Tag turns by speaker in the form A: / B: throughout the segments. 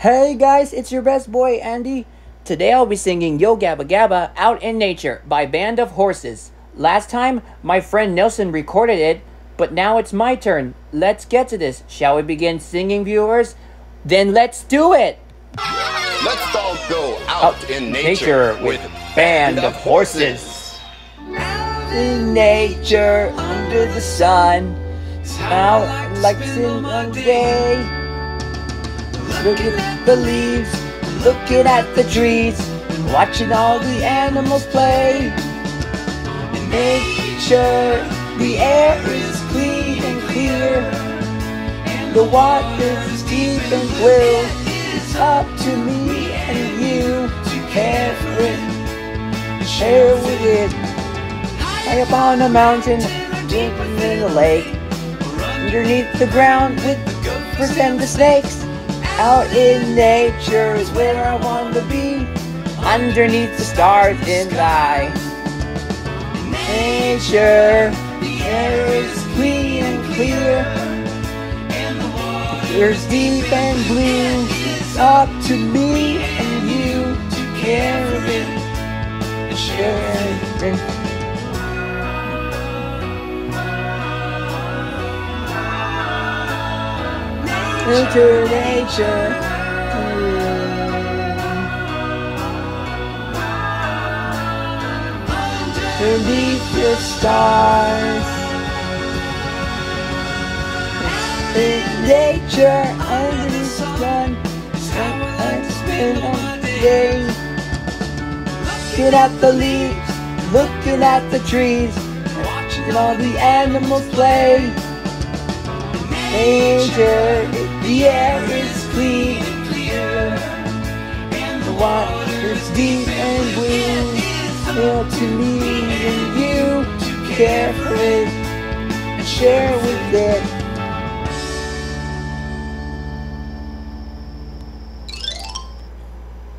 A: Hey guys, it's your best boy Andy. Today I'll be singing Yo Gabba Gabba Out in Nature by Band of Horses. Last time my friend Nelson recorded it, but now it's my turn. Let's get to this. Shall we begin singing, viewers? Then let's do it!
B: Let's all go out in nature with
A: Band of Horses. In nature, under the sun, out like in one day. Looking at the leaves, looking at the trees, watching all the animals play. In nature, the air is clean and clear, the water is deep and blue. It's up to me and you to care for it, share with it. High up on a mountain, drinking in a lake, underneath the ground with the gophers and the snakes. Out in nature is where I want to be, underneath the stars in the eye. Nature, the air is clean and clear, the air's deep and blue. It's up to me and you to care of it and share it. Nature, nature. Underneath the stars. In nature, underneath the sun. I spend all day looking at the leaves, looking at the trees, watching all the animals play. Nature, the air is clean and clear, the water is deep and blue. Feel to me and you to care for it and share with it.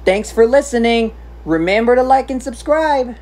A: Thanks for listening. Remember to like and subscribe.